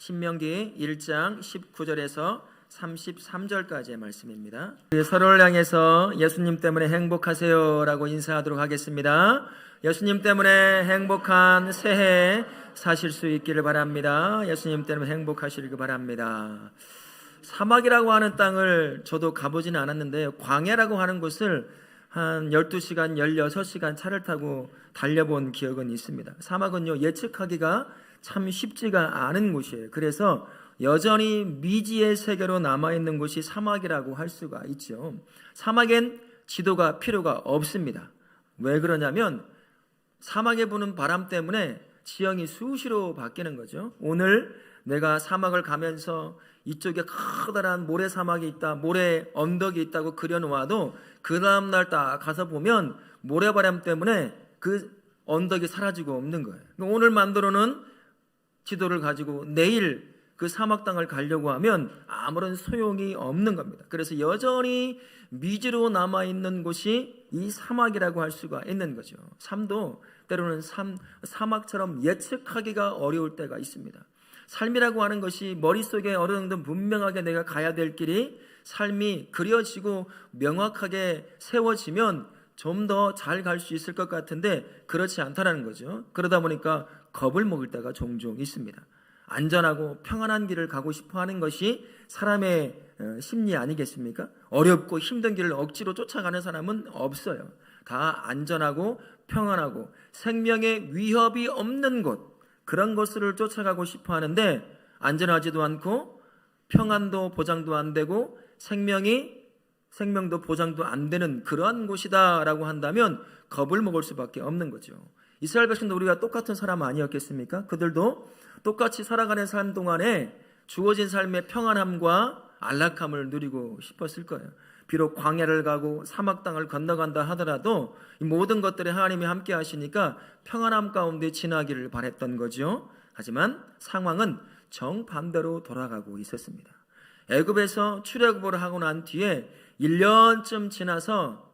신명기 1장 19절에서 33절까지의 말씀입니다. 서로를 향해서 예수님 때문에 행복하세요라고 인사하도록 하겠습니다. 예수님 때문에 행복한 새해 사실 수 있기를 바랍니다. 예수님 때문에 행복하시길 바랍니다. 사막이라고 하는 땅을 저도 가보지는 않았는데 광야라고 하는 곳을 한 12시간, 16시간 차를 타고 달려본 기억은 있습니다. 사막은요, 예측하기가 참 쉽지가 않은 곳이에요. 그래서 여전히 미지의 세계로 남아있는 곳이 사막이라고 할 수가 있죠. 사막엔 지도가 필요가 없습니다. 왜 그러냐면 사막에 부는 바람 때문에 지형이 수시로 바뀌는 거죠. 오늘 내가 사막을 가면서 이쪽에 커다란 모래 사막이 있다, 모래 언덕이 있다고 그려놓아도 그 다음날 딱 가서 보면 모래바람 때문에 그 언덕이 사라지고 없는 거예요. 오늘 만들어 놓은 지도를 가지고 내일 그 사막 땅을 가려고 하면 아무런 소용이 없는 겁니다. 그래서 여전히 미지로 남아있는 곳이 이 사막이라고 할 수가 있는 거죠. 삶도 때로는 사막처럼 예측하기가 어려울 때가 있습니다. 삶이라고 하는 것이 머릿속에 어느 정도 분명하게 내가 가야 될 길이 삶이 그려지고 명확하게 세워지면 좀 더 잘 갈 수 있을 것 같은데 그렇지 않다는 거죠. 그러다 보니까 겁을 먹을 때가 종종 있습니다. 안전하고 평안한 길을 가고 싶어 하는 것이 사람의 심리 아니겠습니까? 어렵고 힘든 길을 억지로 쫓아가는 사람은 없어요. 다 안전하고 평안하고 생명에 위협이 없는 곳, 그런 것을 쫓아가고 싶어 하는데 안전하지도 않고 평안도 보장도 안 되고 생명도 보장도 안 되는 그러한 곳이다라고 한다면 겁을 먹을 수밖에 없는 거죠. 이스라엘 백성도 우리가 똑같은 사람 아니었겠습니까? 그들도 똑같이 살아가는 삶 동안에 주어진 삶의 평안함과 안락함을 누리고 싶었을 거예요. 비록 광야를 가고 사막 땅을 건너간다 하더라도 이 모든 것들에 하나님이 함께 하시니까 평안함 가운데 지나기를 바랬던 거죠. 하지만 상황은 정반대로 돌아가고 있었습니다. 애굽에서 출애굽을 하고 난 뒤에 1년쯤 지나서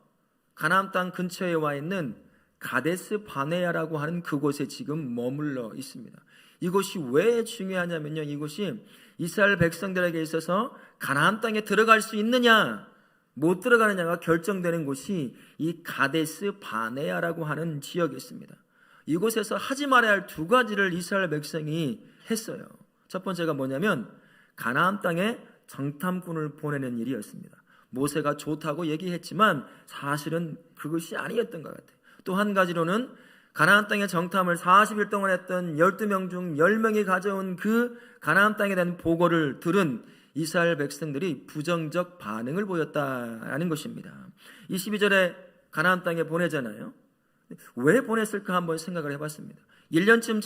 가나안 땅 근처에 와 있는 가데스 바네아라고 하는 그곳에 지금 머물러 있습니다. 이곳이 왜 중요하냐면요, 이곳이 이스라엘 백성들에게 있어서 가나안 땅에 들어갈 수 있느냐 못 들어가느냐가 결정되는 곳이 이 가데스 바네아라고 하는 지역이 있습니다. 이곳에서 하지 말아야 할 두 가지를 이스라엘 백성이 했어요. 첫 번째가 뭐냐면 가나안 땅에 정탐꾼을 보내는 일이었습니다. 모세가 좋다고 얘기했지만 사실은 그것이 아니었던 것 같아요. 또 한 가지로는 가나안 땅의 정탐을 40일 동안 했던 12명 중 10명이 가져온 그 가나안 땅에 대한 보고를 들은 이스라엘 백성들이 부정적 반응을 보였다는 것입니다. 22절에 가나안 땅에 보내잖아요. 왜 보냈을까 한번 생각을 해봤습니다. 1년쯤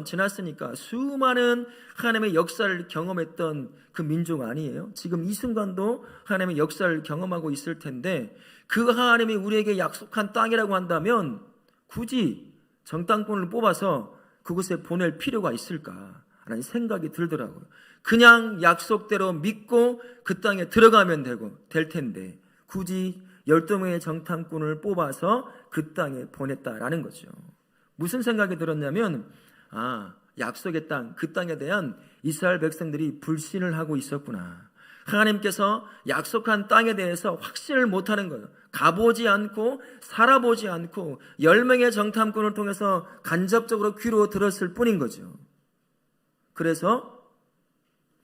지났으니까 수많은 하나님의 역사를 경험했던 그 민족 아니에요? 지금 이 순간도 하나님의 역사를 경험하고 있을 텐데 그 하나님이 우리에게 약속한 땅이라고 한다면 굳이 정탐꾼을 뽑아서 그곳에 보낼 필요가 있을까라는 생각이 들더라고요. 그냥 약속대로 믿고 그 땅에 들어가면 될 텐데 굳이 12명의 정탐꾼을 뽑아서 그 땅에 보냈다라는 거죠. 무슨 생각이 들었냐면 약속의 땅, 그 땅에 대한 이스라엘 백성들이 불신을 하고 있었구나. 하나님께서 약속한 땅에 대해서 확신을 못하는 거예요. 가보지 않고 살아보지 않고 10명의 정탐꾼을 통해서 간접적으로 귀로 들었을 뿐인 거죠. 그래서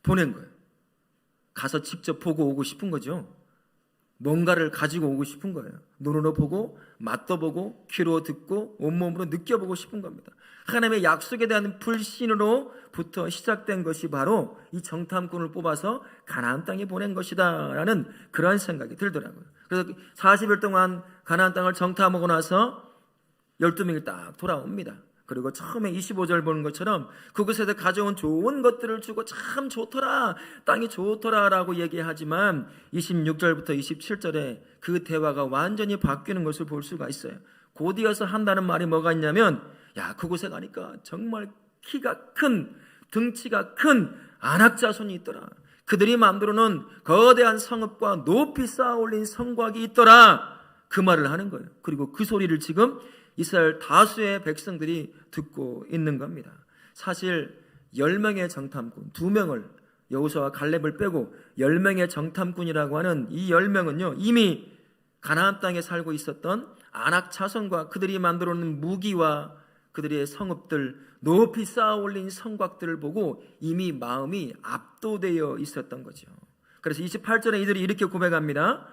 보낸 거예요. 가서 직접 보고 오고 싶은 거죠. 뭔가를 가지고 오고 싶은 거예요. 눈으로 보고 맛도 보고 귀로 듣고 온몸으로 느껴보고 싶은 겁니다. 하나님의 약속에 대한 불신으로부터 시작된 것이 바로 이 정탐꾼을 뽑아서 가나안 땅에 보낸 것이다 라는 그런 생각이 들더라고요. 그래서 40일 동안 가나안 땅을 정탐하고 나서 12명이 딱 돌아옵니다. 그리고 처음에 25절 보는 것처럼 그곳에서 가져온 좋은 것들을 주고 참 좋더라, 땅이 좋더라 라고 얘기하지만 26절부터 27절에 그 대화가 완전히 바뀌는 것을 볼 수가 있어요. 곧이어서 한다는 말이 뭐가 있냐면 그곳에 가니까 정말 키가 큰, 등치가 큰 안악자손이 있더라. 그들이 만들어 놓은 거대한 성읍과 높이 쌓아 올린 성곽이 있더라. 그 말을 하는 거예요. 그리고 그 소리를 지금 이스라엘 다수의 백성들이 듣고 있는 겁니다. 사실 10명의 정탐꾼, 2명을 여호수아와 갈렙을 빼고 10명의 정탐꾼이라고 하는 이 10명은요 이미 가나안 땅에 살고 있었던 아낙 자손과 그들이 만들어 놓은 무기와 그들의 성읍들, 높이 쌓아 올린 성곽들을 보고 이미 마음이 압도되어 있었던 거죠. 그래서 28절에 이들이 이렇게 고백합니다.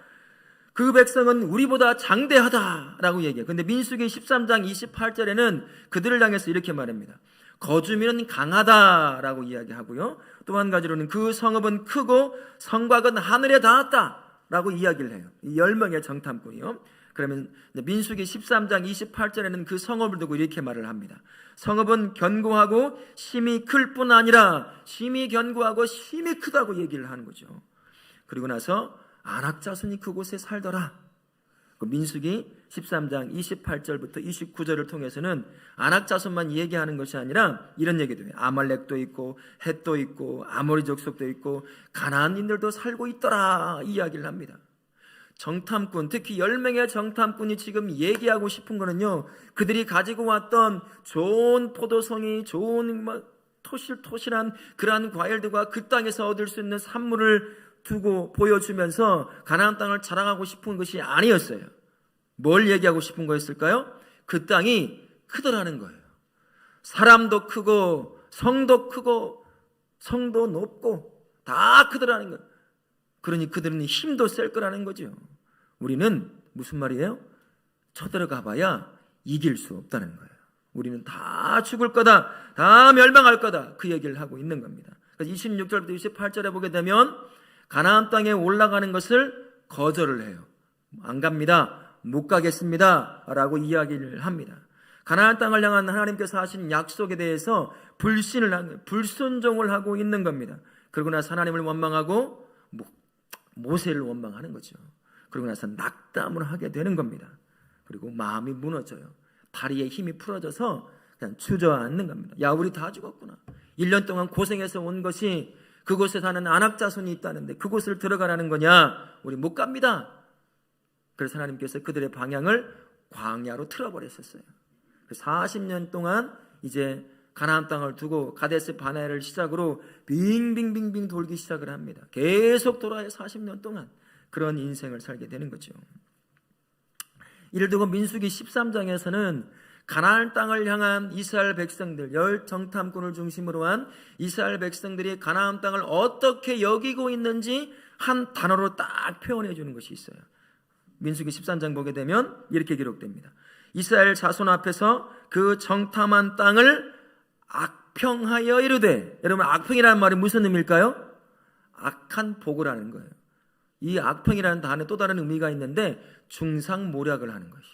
그 백성은 우리보다 장대하다라고 얘기해요. 그런데 민수기 13장 28절에는 그들을 향해서 이렇게 말합니다. 거주민은 강하다라고 이야기하고요. 또 한 가지로는 그 성읍은 크고 성곽은 하늘에 닿았다라고 이야기를 해요. 이 10명의 정탐꾼이요. 그러면 민수기 13장 28절에는 그 성읍을 두고 이렇게 말을 합니다. 성읍은 견고하고 심이 클 뿐 아니라 심이 견고하고 심이 크다고 얘기를 하는 거죠. 그리고 나서 아낙 자손이 그곳에 살더라. 민수기 13장 28절부터 29절을 통해서는 아낙 자손만 얘기하는 것이 아니라 이런 얘기도 해요. 아말렉도 있고 헷도 있고 아모리 족속도 있고 가나안인들도 살고 있더라 이야기를 합니다. 정탐꾼, 특히 10명의 정탐꾼이 지금 얘기하고 싶은 거는요, 그들이 가지고 왔던 좋은 포도송이, 좋은 토실토실한 그러한 과일들과 그 땅에서 얻을 수 있는 산물을 두고 보여주면서 가나안 땅을 자랑하고 싶은 것이 아니었어요. 뭘 얘기하고 싶은 거였을까요? 그 땅이 크더라는 거예요. 사람도 크고 성도 크고 성도 높고 다 크더라는 거예요. 그러니 그들은 힘도 셀 거라는 거죠. 우리는 무슨 말이에요? 쳐들어가 봐야 이길 수 없다는 거예요. 우리는 다 죽을 거다, 다 멸망할 거다, 그 얘기를 하고 있는 겁니다. 그래서 26절부터 28절에 보게 되면 가나안 땅에 올라가는 것을 거절을 해요. 안 갑니다, 못 가겠습니다 라고 이야기를 합니다. 가나안 땅을 향한 하나님께서 하신 약속에 대해서 불순종을 하고 있는 겁니다. 그러고 나서 하나님을 원망하고 모세를 원망하는 거죠. 그러고 나서 낙담을 하게 되는 겁니다. 그리고 마음이 무너져요. 다리에 힘이 풀어져서 그냥 주저앉는 겁니다. 야, 우리 다 죽었구나. 1년 동안 고생해서 온 것이 그곳에 사는 아낙 자손이 있다는데 그곳을 들어가라는 거냐? 우리 못 갑니다. 그래서 하나님께서 그들의 방향을 광야로 틀어버렸었어요. 40년 동안 이제 가나안 땅을 두고 가데스 바네를 시작으로 빙빙빙빙 돌기 시작을 합니다. 계속 돌아야 40년 동안 그런 인생을 살게 되는 거죠. 이를 두고 민수기 13장에서는 가나안 땅을 향한 이스라엘 백성들, 10 정탐꾼을 중심으로 한 이스라엘 백성들이 가나안 땅을 어떻게 여기고 있는지 한 단어로 딱 표현해 주는 것이 있어요. 민수기 13장 보게 되면 이렇게 기록됩니다. 이스라엘 자손 앞에서 그 정탐한 땅을 악평하여 이르되, 여러분 악평이라는 말이 무슨 의미일까요? 악한 복을 거예요. 이 악평이라는 단어에 또 다른 의미가 있는데 중상모략을 하는 것이,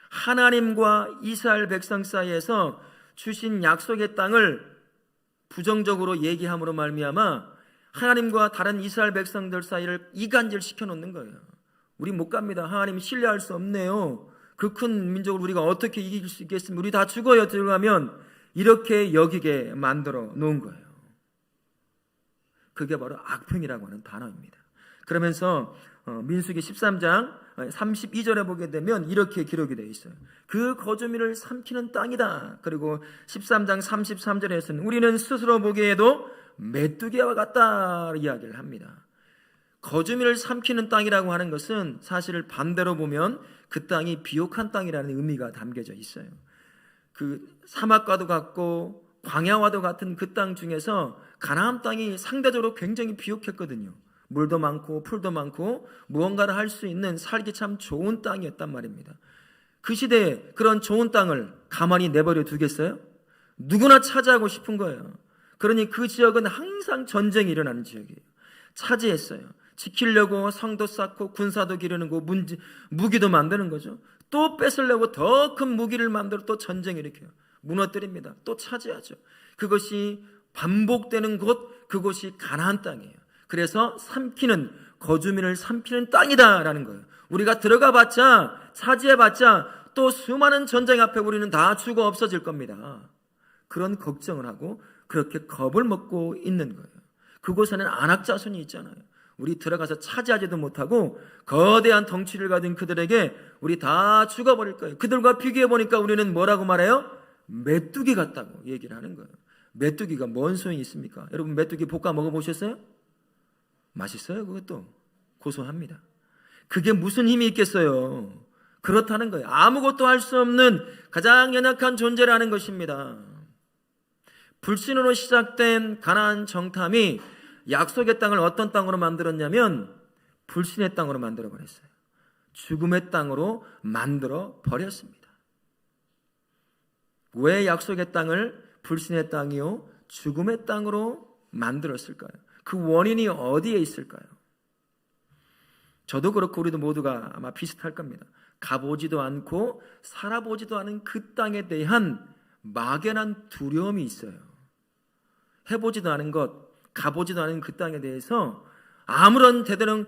하나님과 이스라엘 백성 사이에서 주신 약속의 땅을 부정적으로 얘기함으로 말미암아 하나님과 다른 이스라엘 백성들 사이를 이간질 시켜놓는 거예요. 우리 못 갑니다. 하나님 신뢰할 수 없네요. 그 큰 민족을 우리가 어떻게 이길 수 있겠습니까? 우리 다 죽어요. 들어가면 이렇게 여기게 만들어 놓은 거예요. 그게 바로 악평이라고 하는 단어입니다. 그러면서 민수기 13장 32절에 보게 되면 이렇게 기록이 되어 있어요. 그 거주민을 삼키는 땅이다. 그리고 13장 33절에서는 우리는 스스로 보기에도 메뚜기와 같다 이야기를 합니다. 거주민을 삼키는 땅이라고 하는 것은 사실 반대로 보면 그 땅이 비옥한 땅이라는 의미가 담겨져 있어요. 그 사막과도 같고 광야와도 같은 그 땅 중에서 가나안 땅이 상대적으로 굉장히 비옥했거든요. 물도 많고 풀도 많고 무언가를 할 수 있는 살기 참 좋은 땅이었단 말입니다. 그 시대에 그런 좋은 땅을 가만히 내버려 두겠어요? 누구나 차지하고 싶은 거예요. 그러니 그 지역은 항상 전쟁이 일어나는 지역이에요. 차지했어요. 지키려고 성도 쌓고 군사도 기르는 거, 무기도 만드는 거죠. 또 뺏으려고 더 큰 무기를 만들어 또 전쟁을 일으켜요. 무너뜨립니다. 또 차지하죠. 그것이 반복되는 곳, 그곳이 가나안 땅이에요. 그래서 거주민을 삼키는 땅이다라는 거예요. 우리가 들어가 봤자, 차지해 봤자 또 수많은 전쟁 앞에 우리는 다 죽어 없어질 겁니다. 그런 걱정을 하고 그렇게 겁을 먹고 있는 거예요. 그곳에는 아낙 자손이 있잖아요. 우리 들어가서 차지하지도 못하고 거대한 덩치를 가진 그들에게 우리 다 죽어버릴 거예요. 그들과 비교해 보니까 우리는 뭐라고 말해요? 메뚜기 같다고 얘기를 하는 거예요. 메뚜기가 뭔 소용이 있습니까? 여러분 메뚜기 볶아 먹어보셨어요? 맛있어요. 그것도 고소합니다. 그게 무슨 힘이 있겠어요? 그렇다는 거예요. 아무것도 할 수 없는 가장 연약한 존재라는 것입니다. 불신으로 시작된 가나안 정탐이 약속의 땅을 어떤 땅으로 만들었냐면 불신의 땅으로 만들어 버렸어요. 죽음의 땅으로 만들어 버렸습니다. 왜 약속의 땅을 불신의 땅이요 죽음의 땅으로 만들었을까요? 그 원인이 어디에 있을까요? 저도 그렇고 우리도 모두가 아마 비슷할 겁니다. 가보지도 않고 살아보지도 않은 그 땅에 대한 막연한 두려움이 있어요. 해보지도 않은 것, 가보지도 않은 그 땅에 대해서 아무런 제대로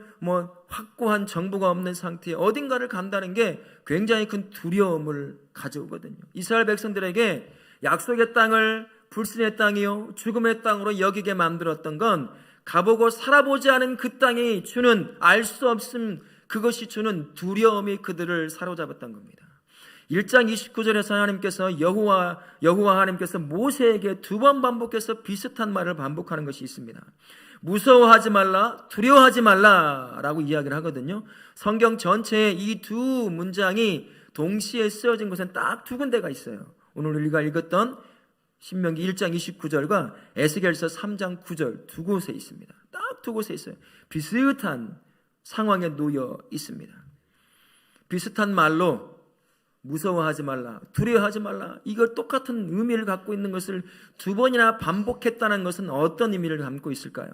확고한 정보가 없는 상태에 어딘가를 간다는 게 굉장히 큰 두려움을 가져오거든요. 이스라엘 백성들에게 약속의 땅을 불신의 땅이요 죽음의 땅으로 여기게 만들었던 건 가보고 살아보지 않은 그 땅이 주는 알 수 없음, 그것이 주는 두려움이 그들을 사로잡았던 겁니다. 1장 29절에서 하나님께서 여호와 하나님께서 모세에게 두 번 반복해서 비슷한 말을 반복하는 것이 있습니다. 무서워하지 말라, 두려워하지 말라라고 이야기를 하거든요. 성경 전체에 이 두 문장이 동시에 쓰여진 곳은 딱 두 군데가 있어요. 오늘 우리가 읽었던 신명기 1장 29절과 에스겔서 3장 9절 두 곳에 있습니다. 딱 두 곳에 있어요. 비슷한 상황에 놓여 있습니다. 비슷한 말로 무서워하지 말라, 두려워하지 말라, 이걸 똑같은 의미를 갖고 있는 것을 두 번이나 반복했다는 것은 어떤 의미를 담고 있을까요?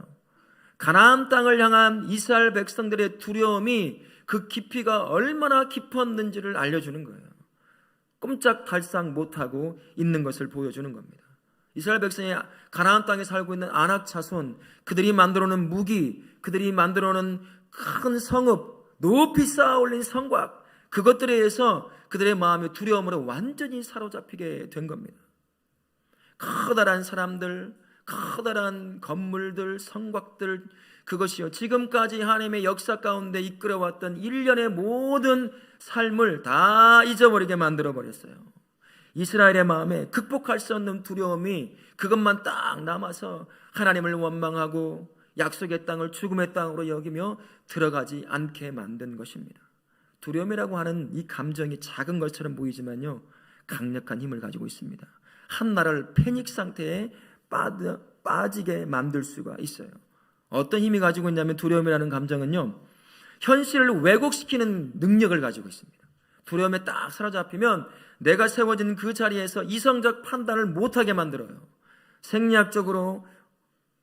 가나안 땅을 향한 이스라엘 백성들의 두려움이 그 깊이가 얼마나 깊었는지를 알려주는 거예요. 꼼짝달싹 못하고 있는 것을 보여주는 겁니다. 이스라엘 백성이 가나안 땅에 살고 있는 아낙 자손, 그들이 만들어놓은 무기, 그들이 만들어놓은 큰 성읍, 높이 쌓아 올린 성곽, 그것들에 의해서 그들의 마음의 두려움으로 완전히 사로잡히게 된 겁니다. 커다란 사람들, 커다란 건물들, 성곽들, 그것이요 지금까지 하나님의 역사 가운데 이끌어왔던 일련의 모든 삶을 다 잊어버리게 만들어버렸어요. 이스라엘의 마음에 극복할 수 없는 두려움이 그것만 딱 남아서 하나님을 원망하고 약속의 땅을 죽음의 땅으로 여기며 들어가지 않게 만든 것입니다. 두려움이라고 하는 이 감정이 작은 것처럼 보이지만요 강력한 힘을 가지고 있습니다. 한 나라를 패닉 상태에 빠지게 만들 수가 있어요. 어떤 힘이 가지고 있냐면 두려움이라는 감정은요 현실을 왜곡시키는 능력을 가지고 있습니다. 두려움에 딱 사로잡히면 내가 세워진 그 자리에서 이성적 판단을 못하게 만들어요. 생리학적으로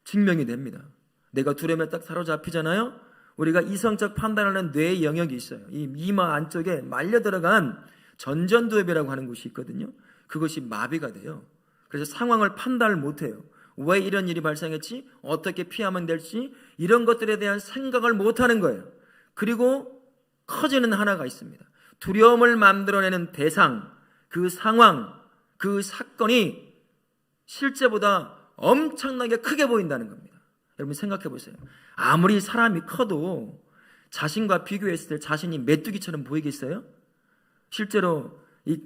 증명이 됩니다. 내가 두려움에 딱 사로잡히잖아요. 우리가 이성적 판단하는 뇌의 영역이 있어요. 이 이마 안쪽에 말려 들어간 전전두엽이라고 하는 곳이 있거든요. 그것이 마비가 돼요. 그래서 상황을 판단을 못해요. 왜 이런 일이 발생했지? 어떻게 피하면 될지? 이런 것들에 대한 생각을 못하는 거예요. 그리고 커지는 하나가 있습니다. 두려움을 만들어내는 대상, 그 상황, 그 사건이 실제보다 엄청나게 크게 보인다는 겁니다. 여러분 생각해 보세요. 아무리 사람이 커도 자신과 비교했을 때 자신이 메뚜기처럼 보이겠어요? 실제로 이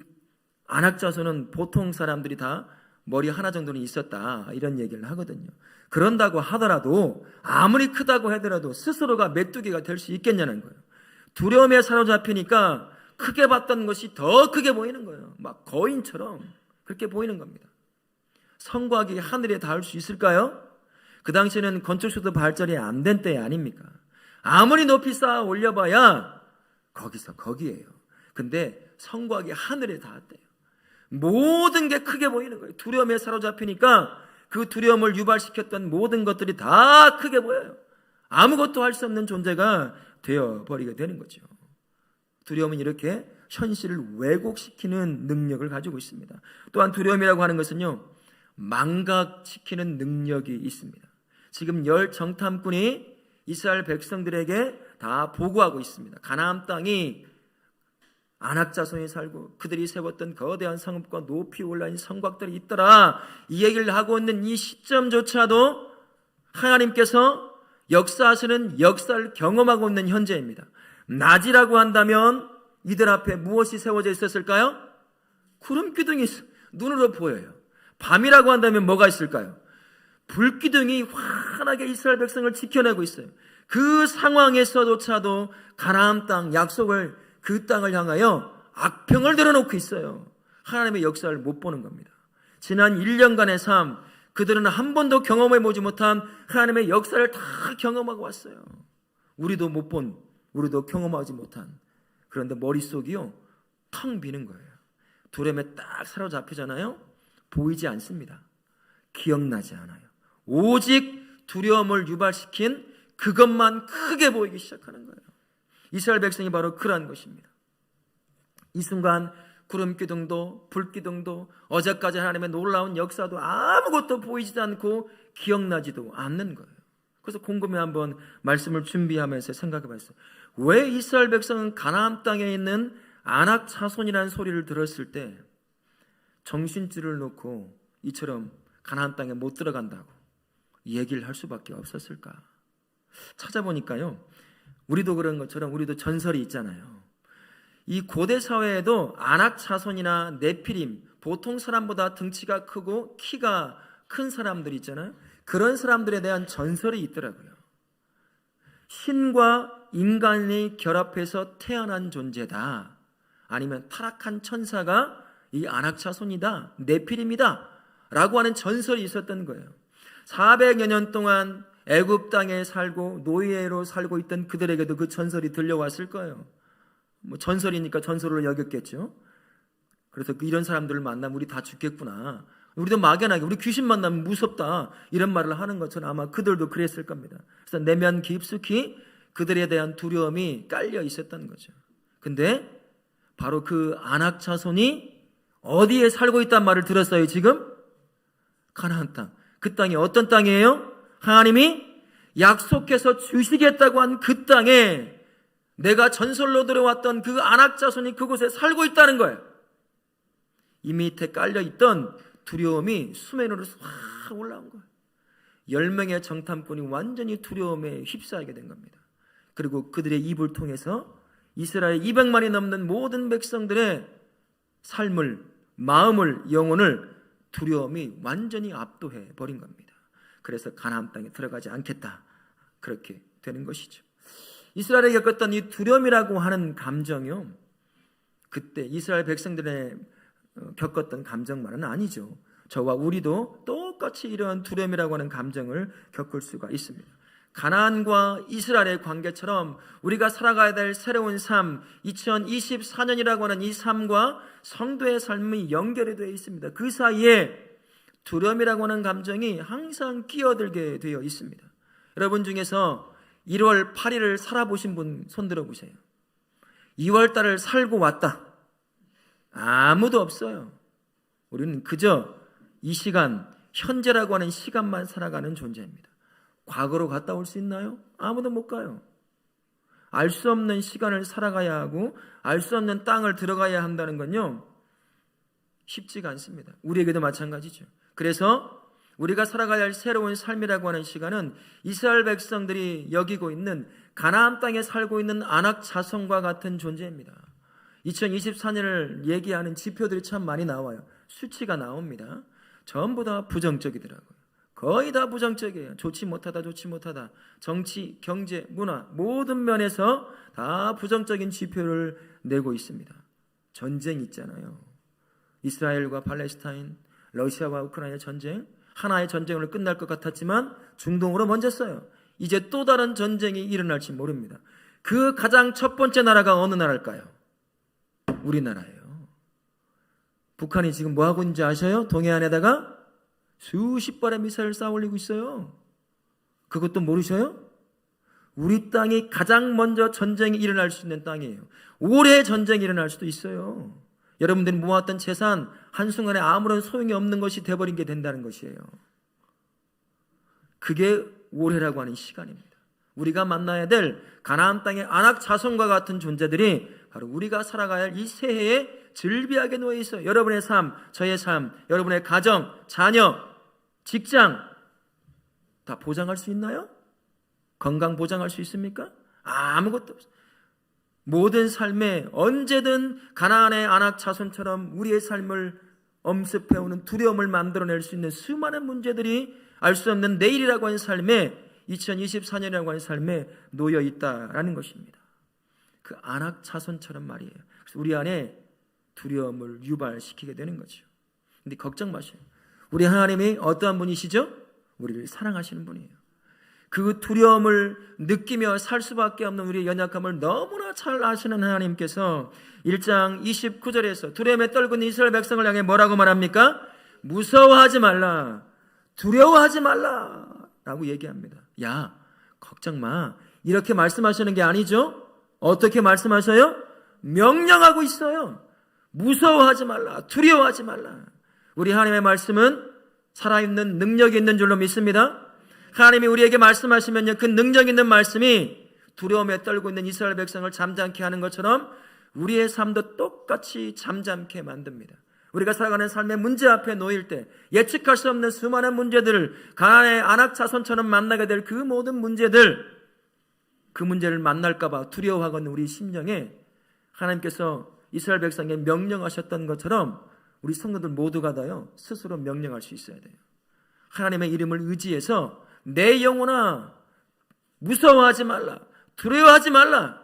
아낙 자손은 보통 사람들이 다 머리 하나 정도는 있었다 이런 얘기를 하거든요. 그런다고 하더라도 아무리 크다고 하더라도 스스로가 메뚜기가 될 수 있겠냐는 거예요. 두려움에 사로잡히니까 크게 봤던 것이 더 크게 보이는 거예요. 막 거인처럼 그렇게 보이는 겁니다. 성곽이 하늘에 닿을 수 있을까요? 그 당시에는 건축수도 발전이 안 된 때 아닙니까? 아무리 높이 쌓아 올려봐야 거기에요. 근데 성곽이 하늘에 닿았대요. 모든 게 크게 보이는 거예요. 두려움에 사로잡히니까 그 두려움을 유발시켰던 모든 것들이 다 크게 보여요. 아무것도 할 수 없는 존재가 되어버리게 되는 거죠. 두려움은 이렇게 현실을 왜곡시키는 능력을 가지고 있습니다. 또한 두려움이라고 하는 것은요 망각시키는 능력이 있습니다. 지금 열 정탐꾼이 이스라엘 백성들에게 다 보고하고 있습니다. 가나안 땅이 아낙 자손이 살고 그들이 세웠던 거대한 성읍과 높이 올라있는 성곽들이 있더라, 이 얘기를 하고 있는 이 시점조차도 하나님께서 역사하시는 역사를 경험하고 있는 현재입니다. 낮이라고 한다면 이들 앞에 무엇이 세워져 있었을까요? 구름 기둥이 눈으로 보여요. 밤이라고 한다면 뭐가 있을까요? 불기둥이 환하게 이스라엘 백성을 지켜내고 있어요. 그 상황에서조차도 가나안 땅, 약속을, 그 땅을 향하여 악평을 들어놓고 있어요. 하나님의 역사를 못 보는 겁니다. 지난 1년간의 삶, 그들은 한 번도 경험해보지 못한 하나님의 역사를 다 경험하고 왔어요. 우리도 못 본, 우리도 경험하지 못한. 그런데 머릿속이요, 텅 비는 거예요. 두려움에 딱 사로잡히잖아요. 보이지 않습니다. 기억나지 않아요. 오직 두려움을 유발시킨 그것만 크게 보이기 시작하는 거예요. 이스라엘 백성이 바로 그러한 것입니다. 이 순간 구름기둥도 불기둥도 어제까지 하나님의 놀라운 역사도 아무것도 보이지도 않고 기억나지도 않는 거예요. 그래서 곰곰이 한번 말씀을 준비하면서 생각해 봤어요. 왜 이스라엘 백성은 가나안 땅에 있는 아낙 자손이라는 소리를 들었을 때 정신줄을 놓고 이처럼 가나안 땅에 못 들어간다고 얘기를 할 수밖에 없었을까? 찾아보니까요, 우리도 그런 것처럼 우리도 전설이 있잖아요. 이 고대 사회에도 아낙 자손이나 네피림, 보통 사람보다 등치가 크고 키가 큰 사람들이 있잖아요. 그런 사람들에 대한 전설이 있더라고요. 신과 인간이 결합해서 태어난 존재다. 아니면 타락한 천사가 이 아낙 자손이다, 네피림이다 라고 하는 전설이 있었던 거예요. 400여 년 동안 애굽 땅에 살고 노예로 살고 있던 그들에게도 그 전설이 들려왔을 거예요. 뭐 전설이니까 전설로 여겼겠죠. 그래서 이런 사람들을 만나면 우리 다 죽겠구나, 우리도 막연하게 우리 귀신 만나면 무섭다 이런 말을 하는 것처럼 아마 그들도 그랬을 겁니다. 그래서 내면 깊숙이 그들에 대한 두려움이 깔려 있었던 거죠. 근데 바로 그 아낙 자손이 어디에 살고 있단 말을 들었어요? 지금 가나안 땅. 그 땅이 어떤 땅이에요? 하나님이 약속해서 주시겠다고 한 그 땅에 내가 전설로 들어왔던 그 아낙 자손이 그곳에 살고 있다는 거예요. 이 밑에 깔려있던 두려움이 수면으로 확 올라온 거예요. 10명의 정탐꾼이 완전히 두려움에 휩싸이게 된 겁니다. 그리고 그들의 입을 통해서 이스라엘 200만이 넘는 모든 백성들의 삶을, 마음을, 영혼을 두려움이 완전히 압도해 버린 겁니다. 그래서 가나안 땅에 들어가지 않겠다, 그렇게 되는 것이죠. 이스라엘이 겪었던 이 두려움이라고 하는 감정이요, 그때 이스라엘 백성들의 겪었던 감정만은 아니죠. 저와 우리도 똑같이 이러한 두려움이라고 하는 감정을 겪을 수가 있습니다. 가나안과 이스라엘의 관계처럼 우리가 살아가야 될 새로운 삶, 2024년이라고 하는 이 삶과 성도의 삶이 연결이 되어 있습니다. 그 사이에 두려움이라고 하는 감정이 항상 끼어들게 되어 있습니다. 여러분 중에서 1월 8일을 살아보신 분 손 들어보세요. 2월 달을 살고 왔다. 아무도 없어요. 우리는 그저 이 시간, 현재라고 하는 시간만 살아가는 존재입니다. 과거로 갔다 올 수 있나요? 아무도 못 가요. 알 수 없는 시간을 살아가야 하고 알 수 없는 땅을 들어가야 한다는 건요, 쉽지가 않습니다. 우리에게도 마찬가지죠. 그래서 우리가 살아가야 할 새로운 삶이라고 하는 시간은 이스라엘 백성들이 여기고 있는 가나안 땅에 살고 있는 아낙 자손과 같은 존재입니다. 2024년을 얘기하는 지표들이 참 많이 나와요. 수치가 나옵니다. 전부 다 부정적이더라고요. 거의 다 부정적이에요. 좋지 못하다, 좋지 못하다. 정치, 경제, 문화 모든 면에서 다 부정적인 지표를 내고 있습니다. 전쟁 있잖아요. 이스라엘과 팔레스타인, 러시아와 우크라이나 전쟁, 하나의 전쟁으로 끝날 것 같았지만 중동으로 번졌어요. 이제 또 다른 전쟁이 일어날지 모릅니다. 그 가장 첫 번째 나라가 어느 나라일까요? 우리나라예요. 북한이 지금 뭐 하고 있는지 아셔요? 동해안에다가 수십 발의 미사일을 쌓아 올리고 있어요. 그것도 모르셔요? 우리 땅이 가장 먼저 전쟁이 일어날 수 있는 땅이에요. 올해 전쟁이 일어날 수도 있어요. 여러분들이 모았던 재산 한순간에 아무런 소용이 없는 것이 돼버린 게 된다는 것이에요. 그게 올해라고 하는 시간입니다. 우리가 만나야 될 가나안 땅의 아낙 자손과 같은 존재들이 바로 우리가 살아가야 할 이 새해에 즐비하게 놓여 있어요. 여러분의 삶, 저의 삶, 여러분의 가정, 자녀, 직장 다 보장할 수 있나요? 건강 보장할 수 있습니까? 아무것도 없어요. 모든 삶에 언제든 가나안의 아낙 자손처럼 우리의 삶을 엄습해오는 두려움을 만들어낼 수 있는 수많은 문제들이 알 수 없는 내일이라고 하는 삶에 2024년이라고 하는 삶에 놓여 있다라는 것입니다. 그 안악 자손처럼 말이에요. 그래서 우리 안에 두려움을 유발시키게 되는 거죠. 근데 걱정 마세요. 우리 하나님이 어떠한 분이시죠? 우리를 사랑하시는 분이에요. 그 두려움을 느끼며 살 수밖에 없는 우리의 연약함을 너무나 잘 아시는 하나님께서 1장 29절에서 두려움에 떨고 있는 이스라엘 백성을 향해 뭐라고 말합니까? 무서워하지 말라, 두려워하지 말라 라고 얘기합니다. 야, 걱정 마, 이렇게 말씀하시는 게 아니죠. 어떻게 말씀하셔요? 명령하고 있어요. 무서워하지 말라, 두려워하지 말라. 우리 하나님의 말씀은 살아있는 능력이 있는 줄로 믿습니다. 하나님이 우리에게 말씀하시면요, 그 능력 있는 말씀이 두려움에 떨고 있는 이스라엘 백성을 잠잠케 하는 것처럼 우리의 삶도 똑같이 잠잠케 만듭니다. 우리가 살아가는 삶의 문제 앞에 놓일 때 예측할 수 없는 수많은 문제들을 가나안의 안악 자손처럼 만나게 될 그 모든 문제들, 그 문제를 만날까 봐 두려워하는 우리 심령에 하나님께서 이스라엘 백성에게 명령하셨던 것처럼 우리 성도들 모두가 다요 스스로 명령할 수 있어야 돼요. 하나님의 이름을 의지해서 내 영혼아 무서워하지 말라, 두려워하지 말라,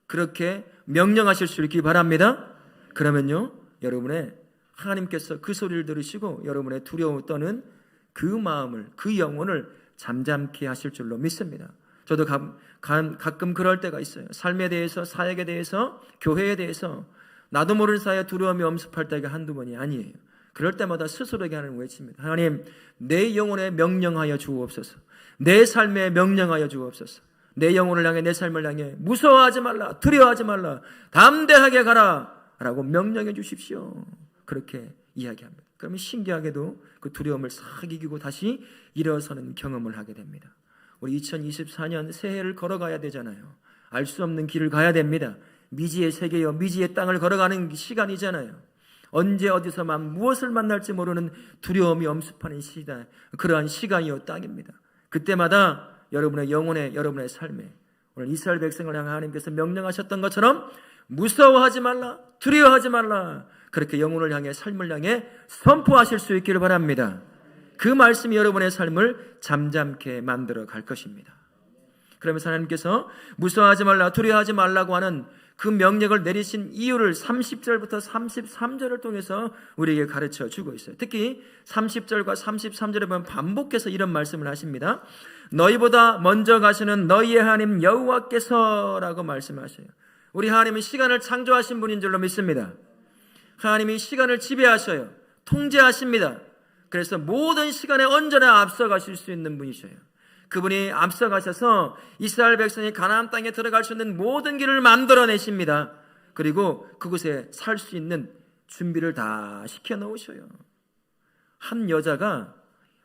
그렇게 명령하실 수 있기 바랍니다. 그러면요, 여러분의 하나님께서 그 소리를 들으시고 여러분의 두려워 떠는 그 마음을, 그 영혼을 잠잠케 하실 줄로 믿습니다. 저도 가끔 그럴 때가 있어요. 삶에 대해서, 사역에 대해서, 교회에 대해서 나도 모르는 사이에 두려움이 엄습할 때가 한두 번이 아니에요. 그럴 때마다 스스로에게 하는 외칩니다. 하나님, 내 영혼에 명령하여 주옵소서. 내 삶에 명령하여 주옵소서. 내 영혼을 향해, 내 삶을 향해 무서워하지 말라, 두려워하지 말라, 담대하게 가라 라고 명령해 주십시오. 그렇게 이야기합니다. 그러면 신기하게도 그 두려움을 싹 이기고 다시 일어서는 경험을 하게 됩니다. 우리 2024년 새해를 걸어가야 되잖아요. 알 수 없는 길을 가야 됩니다. 미지의 세계요, 미지의 땅을 걸어가는 시간이잖아요. 언제 어디서만 무엇을 만날지 모르는 두려움이 엄습하는 시간, 그러한 시간이요 땅입니다. 그때마다 여러분의 영혼에, 여러분의 삶에 오늘 이스라엘 백성을 향해 하나님께서 명령하셨던 것처럼 무서워하지 말라, 두려워하지 말라, 그렇게 영혼을 향해, 삶을 향해 선포하실 수 있기를 바랍니다. 그 말씀이 여러분의 삶을 잠잠케 만들어 갈 것입니다. 그러면서 하나님께서 무서워하지 말라, 두려워하지 말라고 하는 그 명령을 내리신 이유를 30절부터 33절을 통해서 우리에게 가르쳐 주고 있어요. 특히 30절과 33절에 보면 반복해서 이런 말씀을 하십니다. 너희보다 먼저 가시는 너희의 하나님 여호와께서라고 말씀하셔요. 우리 하나님은 시간을 창조하신 분인 줄로 믿습니다. 하나님이 시간을 지배하셔요. 통제하십니다. 그래서 모든 시간에 언제나 앞서가실 수 있는 분이셔요. 그분이 앞서가셔서 이스라엘 백성이 가나안 땅에 들어갈 수 있는 모든 길을 만들어내십니다. 그리고 그곳에 살 수 있는 준비를 다 시켜놓으셔요. 한 여자가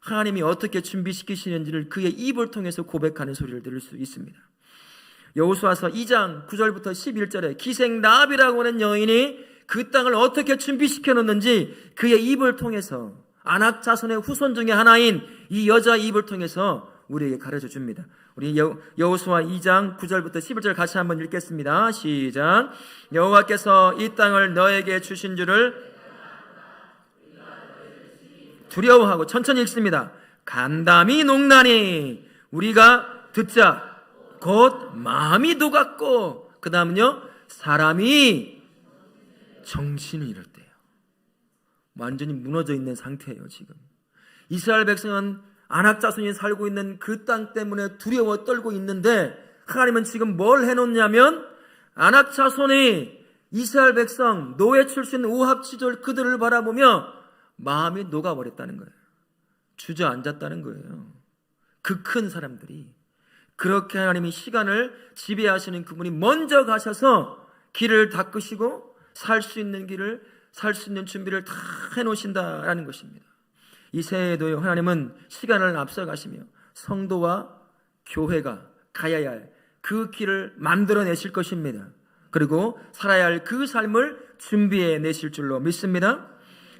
하나님이 어떻게 준비시키시는지를 그의 입을 통해서 고백하는 소리를 들을 수 있습니다. 여호수아서 2장 9절부터 11절에 기생 라합이라고 하는 여인이 그 땅을 어떻게 준비시켜 놓는지 그의 입을 통해서, 안악 자손의 후손 중에 하나인 이 여자 입을 통해서 우리에게 가르쳐 줍니다. 우리 여호수아 2장 9절부터 11절 같이 한번 읽겠습니다. 시작. 여호와께서 이 땅을 너에게 주신 줄을 두려워하고, 천천히 읽습니다. 간담이 녹나니 우리가 듣자 곧 마음이 녹았고, 그 다음은요, 사람이 정신을 잃을 때예요. 완전히 무너져 있는 상태예요. 지금 이스라엘 백성은 안악 자손이 살고 있는 그 땅 때문에 두려워 떨고 있는데, 하나님은 지금 뭘 해놓냐면 안악 자손이 이스라엘 백성 노예 출신 우합지졸 그들을 바라보며 마음이 녹아버렸다는 거예요. 주저앉았다는 거예요. 그 큰 사람들이. 그렇게 하나님이 시간을 지배하시는 그분이 먼저 가셔서 길을 닦으시고 살 수 있는 길을, 살 수 있는 준비를 다 해놓으신다라는 것입니다. 이 새해에도 하나님은 시간을 앞서가시며 성도와 교회가 가야 할 그 길을 만들어내실 것입니다. 그리고 살아야 할 그 삶을 준비해 내실 줄로 믿습니다.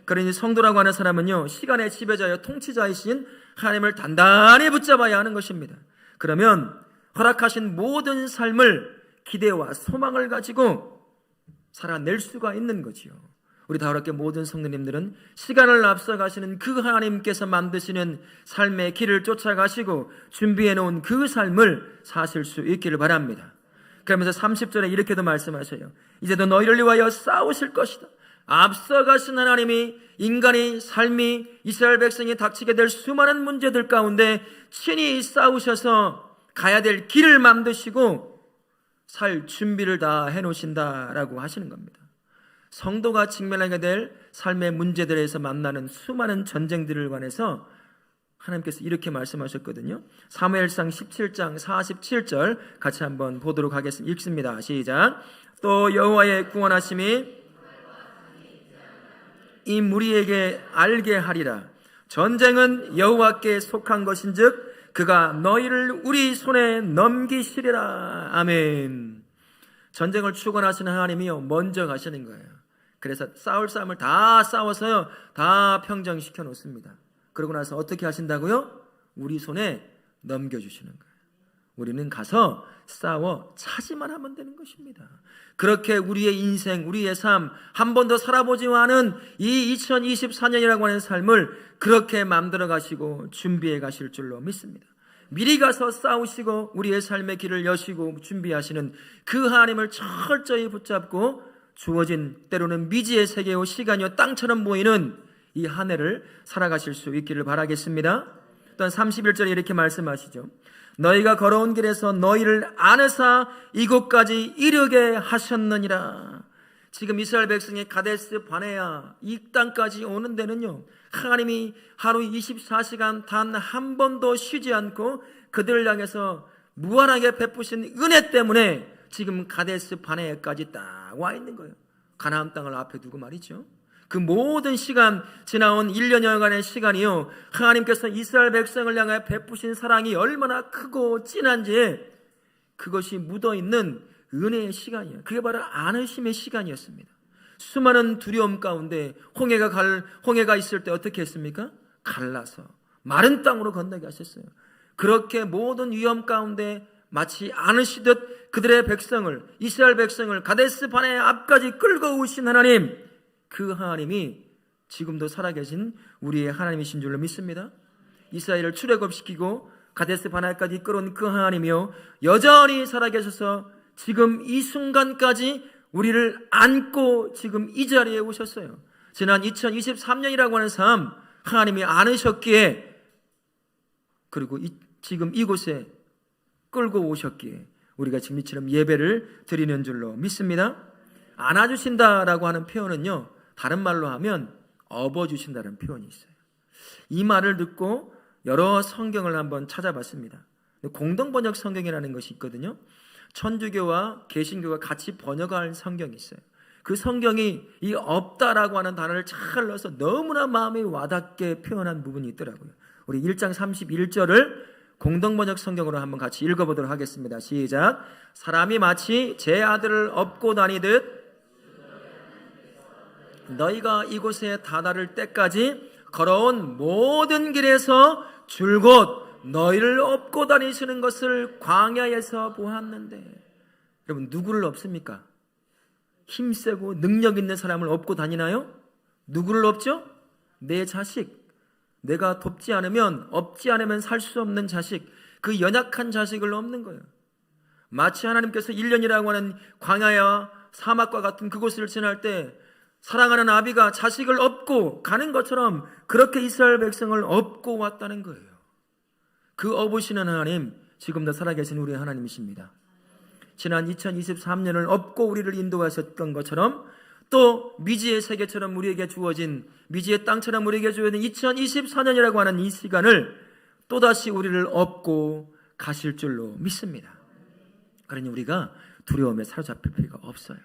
그러니 성도라고 하는 사람은요, 시간의 지배자여 통치자이신 하나님을 단단히 붙잡아야 하는 것입니다. 그러면 허락하신 모든 삶을 기대와 소망을 가지고 살아낼 수가 있는 거지요. 우리 다우락교 모든 성도님들은 시간을 앞서가시는 그 하나님께서 만드시는 삶의 길을 쫓아가시고 준비해 놓은 그 삶을 사실 수 있기를 바랍니다. 그러면서 30절에 이렇게도 말씀하셔요. 이제도 너희를 위하여 싸우실 것이다. 앞서가신 하나님이 인간의 삶이 이스라엘 백성이 닥치게 될 수많은 문제들 가운데 친히 싸우셔서 가야 될 길을 만드시고 살 준비를 다 해놓으신다라고 하시는 겁니다. 성도가 직면하게 될 삶의 문제들에서 만나는 수많은 전쟁들을 관해서 하나님께서 이렇게 말씀하셨거든요. 사무엘상 17장 47절 같이 한번 보도록 하겠습니다. 읽습니다. 시작. 또 여호와의 구원하심이 이 무리에게 알게 하리라. 전쟁은 여호와께 속한 것인즉 그가 너희를 우리 손에 넘기시리라. 아멘. 전쟁을 축원하시는 하나님이요 먼저 가시는 거예요. 그래서 싸울 싸움을 다 싸워서요 다 평정시켜 놓습니다. 그러고 나서 어떻게 하신다고요? 우리 손에 넘겨주시는 거예요. 우리는 가서 싸워 차지만 하면 되는 것입니다. 그렇게 우리의 인생, 우리의 삶 한 번도 살아보지 않은 이 2024년이라고 하는 삶을 그렇게 만들어 가시고 준비해 가실 줄로 믿습니다. 미리 가서 싸우시고 우리의 삶의 길을 여시고 준비하시는 그 하나님을 철저히 붙잡고 주어진 때로는 미지의 세계요 시간이요 땅처럼 보이는 이 한 해를 살아가실 수 있기를 바라겠습니다. 또한 31절에 이렇게 말씀하시죠. 너희가 걸어온 길에서 너희를 안으사 이곳까지 이르게 하셨느니라. 지금 이스라엘 백성이 가데스 바네아 이 땅까지 오는 데는요 하나님이 하루 24시간 단 한 번도 쉬지 않고 그들을 향해서 무한하게 베푸신 은혜 때문에 지금 가데스 바네아까지 딱 와 있는 거예요. 가나안 땅을 앞에 두고 말이죠. 그 모든 시간 지나온 1년여간의 시간이요 하나님께서 이스라엘 백성을 향해 베푸신 사랑이 얼마나 크고 진한지 그것이 묻어있는 은혜의 시간이에요. 그게 바로 안으심의 시간이었습니다. 수많은 두려움 가운데 홍해가 있을 때 어떻게 했습니까? 갈라서 마른 땅으로 건너게 하셨어요. 그렇게 모든 위험 가운데 마치 안으시듯 그들의 백성을 이스라엘 백성을 가데스 바네아 앞까지 끌고 오신 하나님, 그 하나님이 지금도 살아계신 우리의 하나님이신 줄로 믿습니다. 이스라엘을 출애굽시키고 가데스 바네아까지 끌어온 그 하나님이요 여전히 살아계셔서 지금 이 순간까지 우리를 안고 지금 이 자리에 오셨어요. 지난 2023년이라고 하는 삶 하나님이 안으셨기에 그리고 지금 이곳에 끌고 오셨기에 우리가 지금 이처럼 예배를 드리는 줄로 믿습니다. 안아주신다라고 하는 표현은요 다른 말로 하면 업어주신다는 표현이 있어요. 이 말을 듣고 여러 성경을 한번 찾아봤습니다. 공동번역 성경이라는 것이 있거든요. 천주교와 개신교가 같이 번역한 성경이 있어요. 그 성경이 이 없다라고 하는 단어를 잘 넣어서 너무나 마음에 와닿게 표현한 부분이 있더라고요. 우리 1장 31절을 공동번역 성경으로 한번 같이 읽어보도록 하겠습니다. 시작. 사람이 마치 제 아들을 업고 다니듯 너희가 이곳에 다다를 때까지 걸어온 모든 길에서 줄곧 너희를 업고 다니시는 것을 광야에서 보았는데. 여러분 누구를 업습니까? 힘세고 능력 있는 사람을 업고 다니나요? 누구를 업죠? 내 자식. 내가 돕지 않으면 업지 않으면 살 수 없는 자식, 그 연약한 자식을 업는 거예요. 마치 하나님께서 1년이라고 하는 광야와 사막과 같은 그곳을 지날 때 사랑하는 아비가 자식을 업고 가는 것처럼 그렇게 이스라엘 백성을 업고 왔다는 거예요. 그 업으시는 하나님 지금도 살아계신 우리 하나님이십니다. 지난 2023년을 업고 우리를 인도하셨던 것처럼 또 미지의 세계처럼 우리에게 주어진 미지의 땅처럼 우리에게 주어진 2024년이라고 하는 이 시간을 또다시 우리를 업고 가실 줄로 믿습니다. 그러니 우리가 두려움에 사로잡힐 필요가 없어요.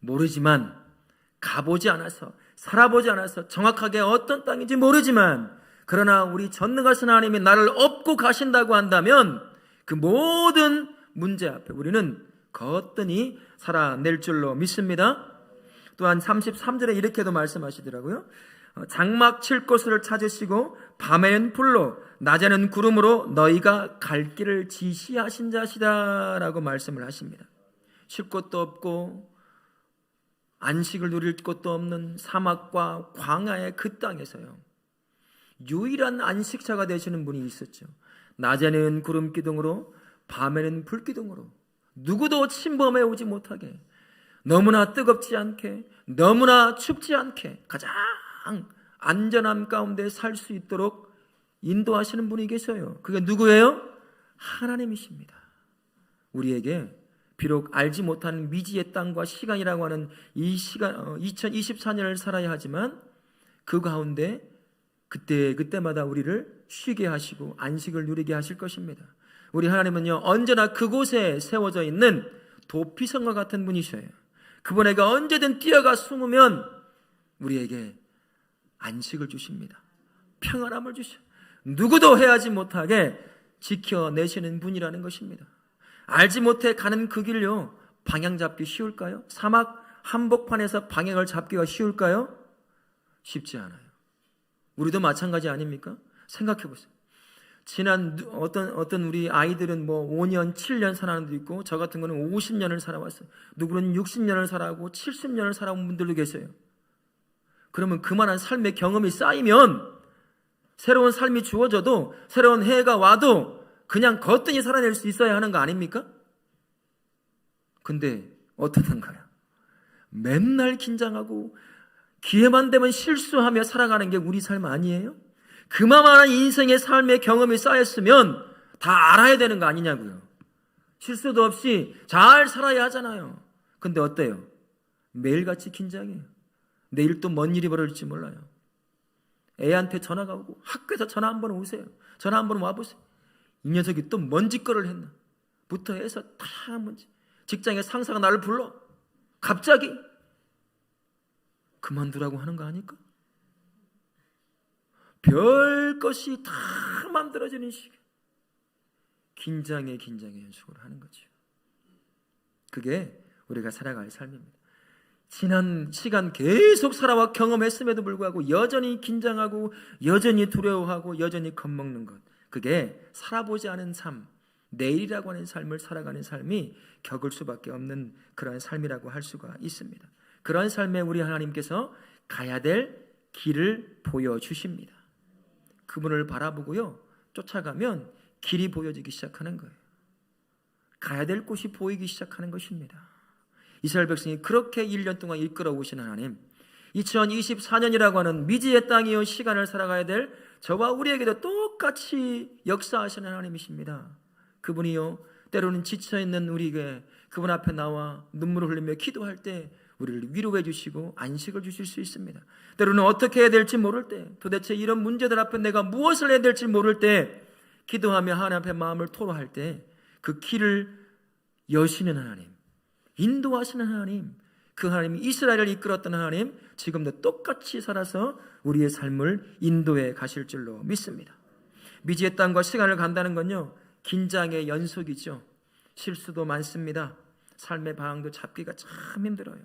모르지만 가보지 않아서 살아보지 않아서 정확하게 어떤 땅인지 모르지만 그러나 우리 전능하신 하나님이 나를 업고 가신다고 한다면 그 모든 문제 앞에 우리는 거뜬히 살아낼 줄로 믿습니다. 또한 33절에 이렇게도 말씀하시더라고요. 장막 칠 곳을 찾으시고 밤에는 불로 낮에는 구름으로 너희가 갈 길을 지시하신 자시다라고 말씀을 하십니다. 쉴 곳도 없고 안식을 누릴 곳도 없는 사막과 광야의 그 땅에서요, 유일한 안식처가 되시는 분이 있었죠. 낮에는 구름 기둥으로, 밤에는 불 기둥으로 누구도 침범해 오지 못하게, 너무나 뜨겁지 않게, 너무나 춥지 않게 가장 안전함 가운데 살 수 있도록 인도하시는 분이 계셔요. 그게 누구예요? 하나님이십니다. 우리에게 비록 알지 못하는 미지의 땅과 시간이라고 하는 이 시간, 2024년을 살아야 하지만 그 가운데 그때마다 우리를 쉬게 하시고 안식을 누리게 하실 것입니다. 우리 하나님은요, 언제나 그곳에 세워져 있는 도피성과 같은 분이셔요. 그분에게 언제든 뛰어가 숨으면 우리에게 안식을 주십니다. 평안함을 주셔. 누구도 해하지 못하게 지켜내시는 분이라는 것입니다. 알지 못해 가는 그 길요, 방향 잡기 쉬울까요? 사막 한복판에서 방향을 잡기가 쉬울까요? 쉽지 않아요. 우리도 마찬가지 아닙니까? 생각해 보세요. 지난 어떤 우리 아이들은 5년, 7년 살아가는 분도 있고, 저 같은 거는 50년을 살아왔어요. 누구는 60년을 살아오고 70년을 살아온 분들도 계세요. 그러면 그만한 삶의 경험이 쌓이면 새로운 삶이 주어져도, 새로운 해가 와도 그냥 거뜬히 살아낼 수 있어야 하는 거 아닙니까? 근데 어떠한가요? 맨날 긴장하고 기회만 되면 실수하며 살아가는 게 우리 삶 아니에요? 그만한 인생의 삶의 경험이 쌓였으면 다 알아야 되는 거 아니냐고요. 실수도 없이 잘 살아야 하잖아요. 근데 어때요? 매일같이 긴장해요. 내일 또 뭔 일이 벌어질지 몰라요. 애한테 전화가 오고, 학교에서 전화 한번 오세요. 전화 한번 와보세요. 이 녀석이 또 뭔 짓거리를 했나 부터 해서 다 문제. 직장의 상사가 나를 불러 갑자기 그만두라고 하는 거 아닐까? 별 것이 다 만들어지는 시간, 긴장의 연속으로 하는 거죠. 그게 우리가 살아갈 삶입니다. 지난 시간 계속 살아와 경험했음에도 불구하고 여전히 긴장하고, 여전히 두려워하고, 여전히 겁먹는 것, 그게 살아보지 않은 삶, 내일이라고 하는 삶을 살아가는 삶이 겪을 수밖에 없는 그러한 삶이라고 할 수가 있습니다. 그러한 삶에 우리 하나님께서 가야 될 길을 보여주십니다. 그분을 바라보고요, 쫓아가면 길이 보여지기 시작하는 거예요. 가야 될 곳이 보이기 시작하는 것입니다. 이스라엘 백성이 그렇게 1년 동안 이끌어 오신 하나님, 2024년이라고 하는 미지의 땅이요 시간을 살아가야 될 저와 우리에게도 똑같이 역사하시는 하나님이십니다. 그분이요, 때로는 지쳐있는 우리에게 그분 앞에 나와 눈물을 흘리며 기도할 때 우리를 위로해 주시고 안식을 주실 수 있습니다. 때로는 어떻게 해야 될지 모를 때, 도대체 이런 문제들 앞에 내가 무엇을 해야 될지 모를 때, 기도하며 하나님 앞에 마음을 토로할 때 그 길을 여시는 하나님, 인도하시는 하나님, 그 하나님이 이스라엘을 이끌었던 하나님, 지금도 똑같이 살아서 우리의 삶을 인도해 가실 줄로 믿습니다. 미지의 땅과 시간을 간다는 건요, 긴장의 연속이죠. 실수도 많습니다. 삶의 방향도 잡기가 참 힘들어요.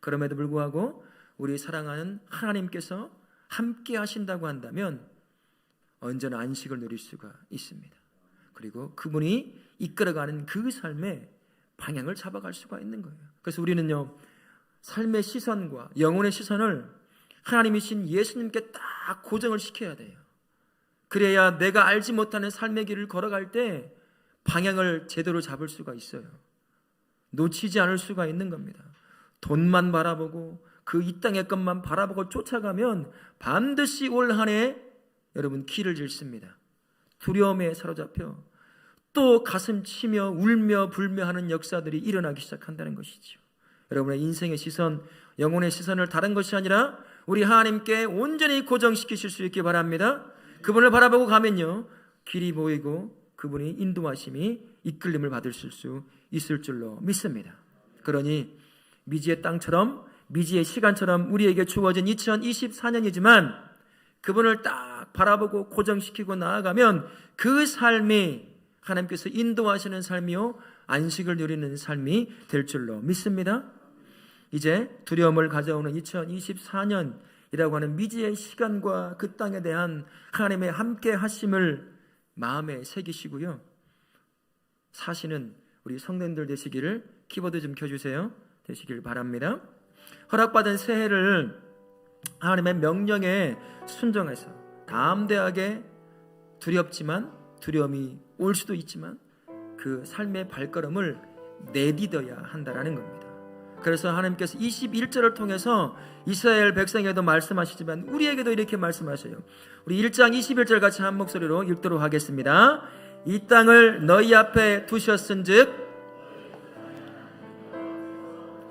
그럼에도 불구하고 우리 사랑하는 하나님께서 함께 하신다고 한다면 언제나 안식을 누릴 수가 있습니다. 그리고 그분이 이끌어가는 그 삶의 방향을 잡아갈 수가 있는 거예요. 그래서 우리는요, 삶의 시선과 영혼의 시선을 하나님이신 예수님께 딱 고정을 시켜야 돼요. 그래야 내가 알지 못하는 삶의 길을 걸어갈 때 방향을 제대로 잡을 수가 있어요. 놓치지 않을 수가 있는 겁니다. 돈만 바라보고 그 이 땅의 것만 바라보고 쫓아가면 반드시 올 한 해 여러분 길을 잃습니다. 두려움에 사로잡혀 또 가슴 치며 울며 불며 하는 역사들이 일어나기 시작한다는 것이죠. 여러분의 인생의 시선, 영혼의 시선을 다른 것이 아니라 우리 하나님께 온전히 고정시키실 수 있기 바랍니다. 그분을 바라보고 가면요, 길이 보이고 그분이 인도하심이 이끌림을 받을 수 있을 줄로 믿습니다. 그러니 미지의 땅처럼, 미지의 시간처럼 우리에게 주어진 2024년이지만 그분을 딱 바라보고 고정시키고 나아가면 그 삶이 하나님께서 인도하시는 삶이요, 안식을 누리는 삶이 될 줄로 믿습니다. 이제 두려움을 가져오는 2024년이라고 하는 미지의 시간과 그 땅에 대한 하나님의 함께 하심을 마음에 새기시고요, 사시는 우리 성도님들 되시기를, 키보드 좀 켜주세요, 되시길 바랍니다. 허락받은 새해를 하나님의 명령에 순종해서 담대하게 두렵지만 두려움이 올 수도 있지만 그 삶의 발걸음을 내디뎌야 한다라는 겁니다. 그래서 하나님께서 21절을 통해서 이스라엘 백성에게도 말씀하시지만 우리에게도 이렇게 말씀하셔요. 우리 1장 21절 같이 한 목소리로 읽도록 하겠습니다. 이 땅을 너희 앞에 두셨은즉,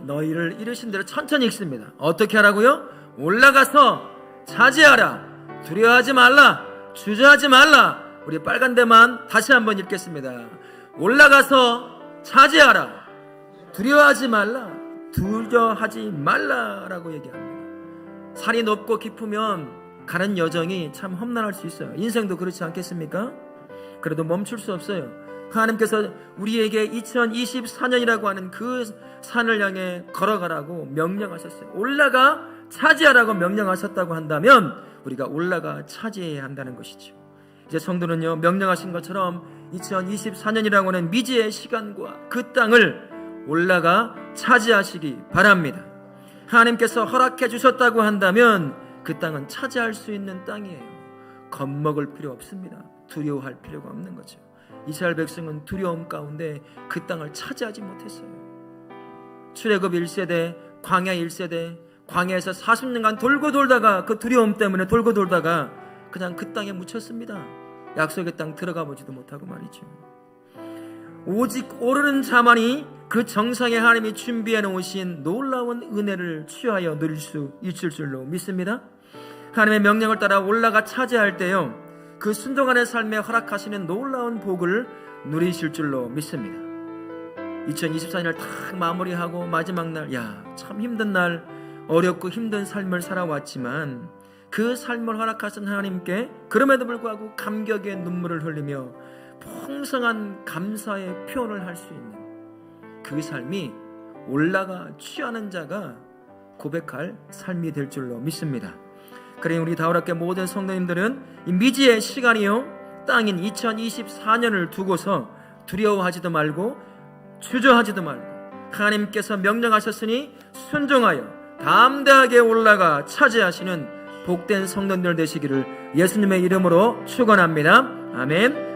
너희를 이르신 대로 천천히 읽습니다. 어떻게 하라고요? 올라가서 차지하라. 두려워하지 말라. 주저하지 말라. 우리 빨간 데만 다시 한번 읽겠습니다. 올라가서 차지하라. 두려워하지 말라. 두려워하지 말라라고 얘기합니다. 산이 높고 깊으면 가는 여정이 참 험난할 수 있어요. 인생도 그렇지 않겠습니까? 그래도 멈출 수 없어요. 하나님께서 우리에게 2024년이라고 하는 그 산을 향해 걸어가라고 명령하셨어요. 올라가 차지하라고 명령하셨다고 한다면 우리가 올라가 차지해야 한다는 것이죠. 이제 성도는요, 명령하신 것처럼 2024년이라고 하는 미지의 시간과 그 땅을 올라가 차지하시기 바랍니다. 하나님께서 허락해 주셨다고 한다면 그 땅은 차지할 수 있는 땅이에요. 겁먹을 필요 없습니다. 두려워할 필요가 없는 거죠. 이스라엘 백성은 두려움 가운데 그 땅을 차지하지 못했어요. 출애굽 1세대, 광야 1세대, 광야에서 40년간 돌고 돌다가 그 두려움 때문에 돌고 돌다가 그냥 그 땅에 묻혔습니다. 약속의 땅 들어가 보지도 못하고 말이죠. 오직 오르는 자만이 그 정상에 하나님이 준비해 놓으신 놀라운 은혜를 취하여 누릴 수 있을 줄로 믿습니다. 하나님의 명령을 따라 올라가 차지할 때요, 그 순종하는 삶에 허락하시는 놀라운 복을 누리실 줄로 믿습니다. 2024년을 딱 마무리하고 마지막 날, 참 힘든 날, 어렵고 힘든 삶을 살아왔지만 그 삶을 허락하신 하나님께 그럼에도 불구하고 감격의 눈물을 흘리며 풍성한 감사의 표현을 할 수 있는 그 삶이 올라가 취하는 자가 고백할 삶이 될 줄로 믿습니다. 그래 우리 다울학교 모든 성도님들은 이 미지의 시간이요, 땅인 2024년을 두고서 두려워하지도 말고 주저하지도 말고 하나님께서 명령하셨으니 순종하여 담대하게 올라가 차지하시는 복된 성도들 되시기를 예수님의 이름으로 축원합니다. 아멘.